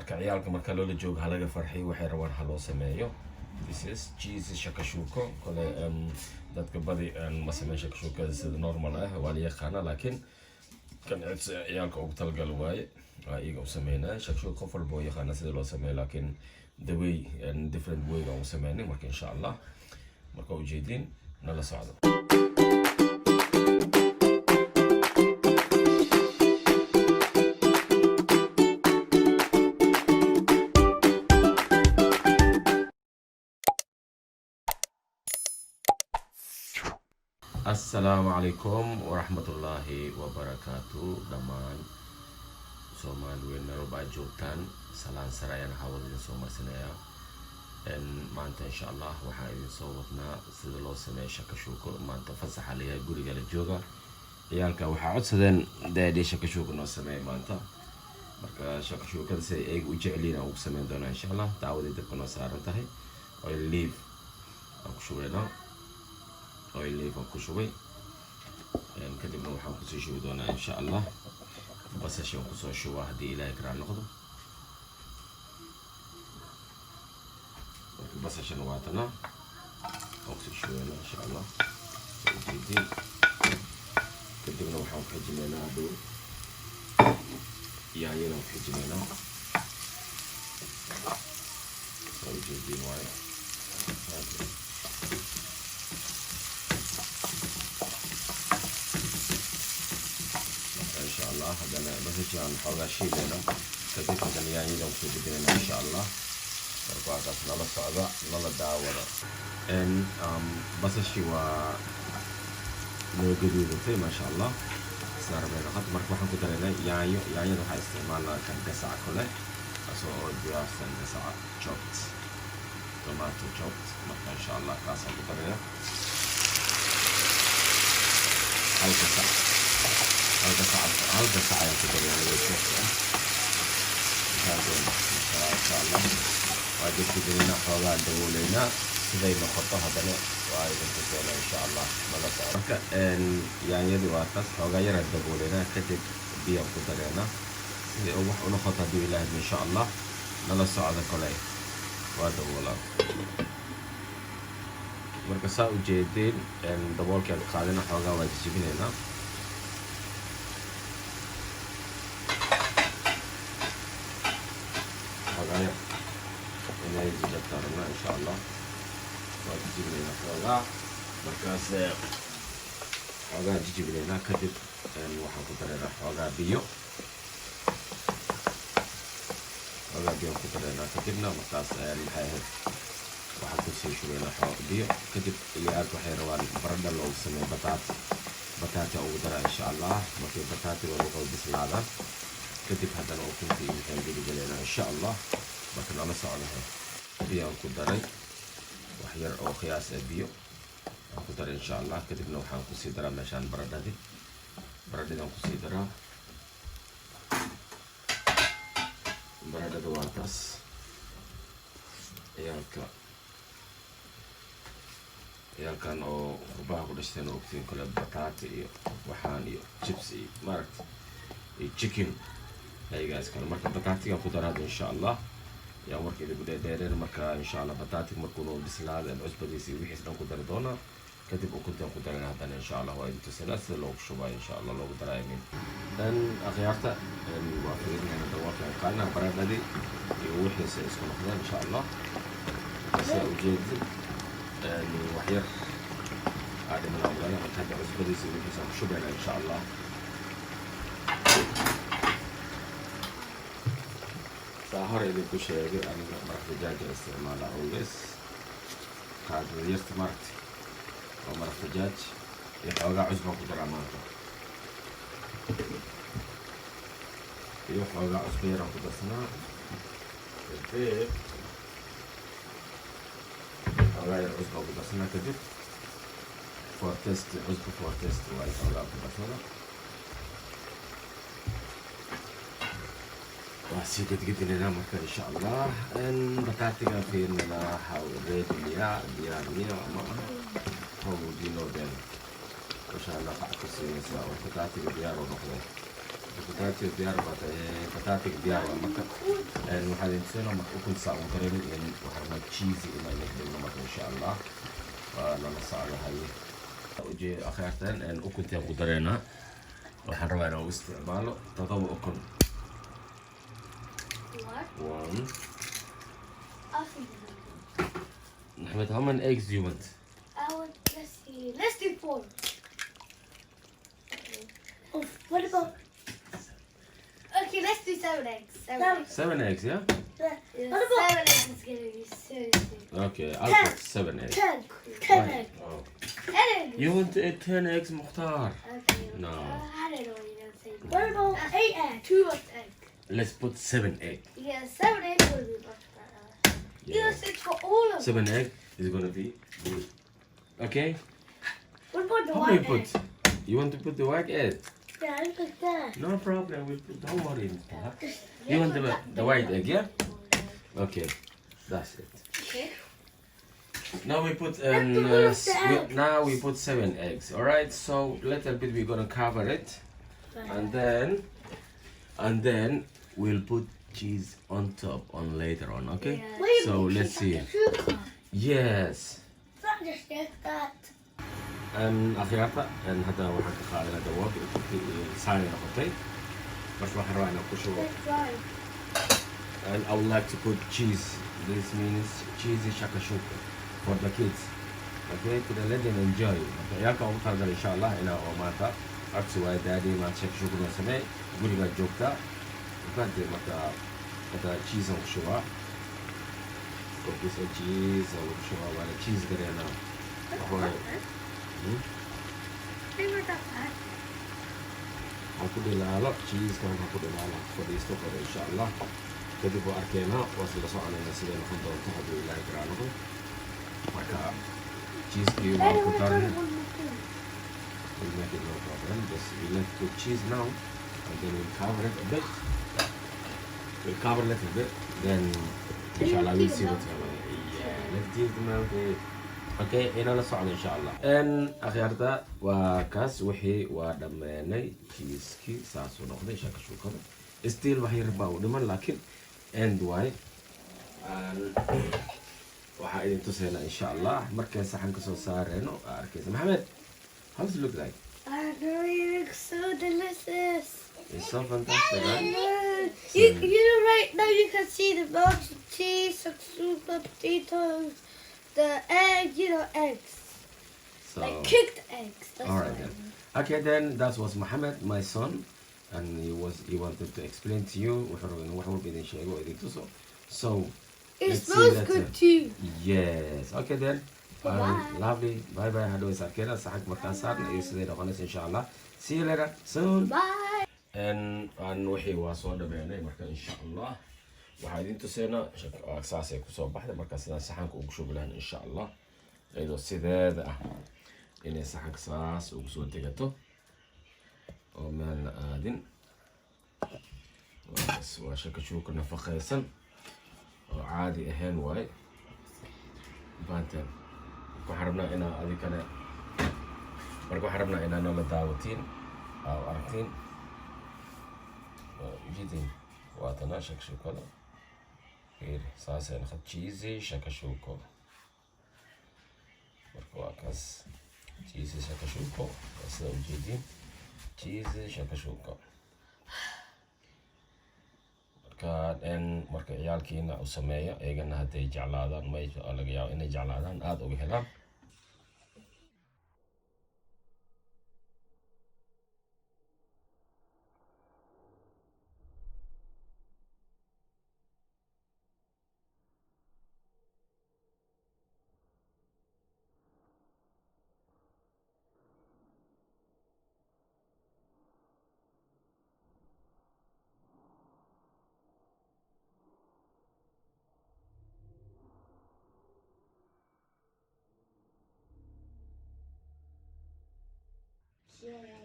marka ciyaalka marka loola joogo halaga farxiyo waxay rabaan haloo sameeyo. This is cheese shakashuko kole dadka badi ma sameeyo shakashuka sida normal ah waa la yaqaana laakiin kan ciyaalka ugu talgal waaye waa iyaga u sameynaa shakashuka qof walba yaqaana sida loo sameeyo laakiin the way and different way oo sameeyay marka insha Allah marka ujeedin nala socdo. السلام عليكم ورحمة الله وبركاته دمان سومال وين ربع جوتان سلام سرايان حاولين سوما سنايا ان ما انت ان شاء الله وحايدين صوتنا سيدا لو سمي شكشوكو ما انت فسح عليها قولي قال الجوغا عيالكا وحا عدسدين دادي شكشوكو نو سمي ما انت marka shakashuukada si ay u jeceliin aan u sameyn doonaa insha Allah taawada dibka noo saaran tahay oil leaf aan ku shubaynaa oil leaf aan ku shubay kadibna waxaan ku sii shubi doonaa insha Allah basasha aan ku soo shubaa haddii ilaahay ka noqdo marka basasha waa tana aan ku sii shubaynaa insha Allah kadibna waxaan ku xijinaynaa hadhow yaanyada aan ku xijinaynaa soo jeedin waayo إن شاء الله هذا بس جان حوالي شيء لنا كذلك هذا يعني لو سجدنا إن شاء الله وقعد أصلا صعبة نلا دعوة إن بس الشيء موجود في ما شاء الله صار بينا خط مركب حن كده لنا يعني راح استعمالنا كان تسعة كله أسو دراسة تسعة chopped tomato chopped مركب إن شاء الله كاسة كده لنا أو تسعة هذا ساعة كده يعني بالشكل هذا إن شاء الله واجب كده نحوها دولنا زي ما خطها هذا وايد كده إن شاء الله ما لك يعني يدي واتس وغير الدولنا كتب بيا كده لنا ونخطها دي إلى إن شاء الله نلا سعادة كله ودولا مركزا وجدين دبول كان قادنا حوها واجب جبنا غير إنه يزيد الترمى إن شاء الله وتجيب لنا حوغا مركز حوغا تجيب لنا كتب وحن كترنا حوغا بيو حوغا بيو كترنا كتبنا مركز الحياة وحن كسي شو لنا حوغا بيو كتب اللي أركو حيروان برد الله وسمي بطاطا أو درا إن شاء الله مكي بطاطا وبقوا بسم الله كتب هذا لو كنت يمكن لنا إن شاء الله لكن أنا سألها بيو كدري وحير أو خياس بيو كدري إن شاء الله كتبنا وحن كسيدرا مشان بردادي بردنا كسيدرا برداد واتس يالكان أو رباه كدشتين وقتين كل بطاطي وحاني شيبسي مارت chicken hey guys كان مركب بطاطي أو خضار هذا إن شاء الله يا مركب اللي بدأ داير مركب إن شاء الله بطاطي مركونه بسم الله العزبة دي سوي حسنا خضار دونا كتب وكنت خضار هذا إن شاء الله وإنت تسلس لو شوي إن شاء الله لو بدر يمين dan أخيارته الوافدين يعني دوافع قالنا برد هذه يروح يسكن خضار إن شاء الله بس أوجد وحير هذا من أولنا هذا العزبة دي سوي حسنا شو بينا إن شاء الله هوري اللي بشيء أنا مرة دجاج استعمالها أولس هذا يستمرت أو مرة دجاج يحوجا عزبة قدر عمانته يحوجا عزبة يرى قدر سنة البيت يحوجا عزبة قدر سنة كذب فورتست عزبة فورتست ويحوجا قدر سنة وسيدة جدا لنا مركز إن شاء الله إن بتاعتنا في إننا حاول ريد مياه ما هو دينو بين إن شاء الله قاعد كسر سوا بتاعتنا بيار ونخلص بطاطا ديار بطاطا ديار ومكة إن واحد إنسان ما أكون ساعة مقرن إن وحنا تشيزي إما إنك بالنمط إن شاء الله وأنا نصعد هاي وجي أخيرتين إن أكون تيابو درينا وحنا روانا واستعماله تضو أكون one Ahmed, how many eggs do you want? Let's see. Let's do 4. Oh, what about? Okay, let's do 7 eggs. 7 eggs, yeah? Yeah, what about 7 eggs is gonna be so. Okay, I'll put 7 eggs. 10 Right. eggs. Oh. 10 eggs. You want to eat 10 eggs, Mukhtar? Okay. No. I don't know what you're gonna say. What about 8 eggs? 2 eggs. Let's put 7 eggs. Yeah, 7 eggs will be much better. Yeah. Yes, it's for all of them. 7 eggs is gonna be good. Okay? What about the How many white put? egg? You want to put the white egg? Yeah, look at that. No problem. We'll put. Don't worry, Mukhtar. You want the white egg, yeah? Okay, that's it. Okay. Now we put Let's put the eggs. now we put 7 eggs. All right. So little bit we're gonna cover it, and then we'll put cheese on top on later on. Okay. Yeah. So let's see. Yes. Not just like that. أخيرا أن هذا واحد خالنا دواب سالي نقطي بس واحد راينا كشوا Let's try. and I would like to put cheese. This means cheesy shakashuka for the kids. Okay, to let them enjoy. عيالك أو خارج إن شاء الله هنا أو ماتا أكسوا دادي ما شكشوكا نسمع قولي ما جوكتا وكانت متا cheese أو كشوا وكيس cheese أو كشوا ولا cheese كرينا أهوي Aku dilalak cheese kan aku dilalak for this to for inshallah. Jadi bu arkena wasil soalnya nasi yang untuk tahap wilayah kerana tu. Maka cheese ni mau putar ni. We'll make it no problem. Just we let put cheese now and then we'll cover it a bit. We'll cover it a bit. Then inshallah we'll see what's happening. Yeah, let's give them out the اوكي هنا نصعد ان شاء الله ان اخيرتا وكاس وحي ودماني كيسكي ساسو نقضي شاك شو كذا ستيل وحي رباو دمان لكن اند واي waxaa idin tusaynaa insha allah markay saxan ka soo saareyno arkaysa maxamed how does it look like It looks so delicious. it's so fantastic right You know right now you can see the melted cheese, some super potatoes, the egg, eggs. so Like cooked eggs. That's all right what I then mean. okay then that was Mohammed my son and he wanted to explain to you wuxuu idin sheego oo idin tuso so It let's see smells that, good too. yes okay then Bye. lovely bye bye hadhow is arkeyna saxanka markaan saarna iyo siday noqonaysa insha allah see you later soon Bye. aan wixii waa soo dhameynay marka insha allah waxaa idin tusaynaa saasay kusoo baxday marka sidaan saxanka ugu shubi lahayn insha allah iyadoo sideeda ah inay saxanka saas ugu soo degato oo meelna aadin waa shakashuuka nafaqaysan oo caadi ahayn waaye baanteen waxaan rabnaa inaa adikana marka waxaan rabnaa inaa nala daawatiin aa aragtiin jidin waatana shakashukada fiiri saasay naqad cheesy shakashuko marka waa kaas cheesy shakashuko waa sida ujeedin cheesy shakashuko marka ciyaalkiina u sameeya iyagana hadday jeclaadaan may laga yaabo inay jeclaadaan aada uga helaan Yeah.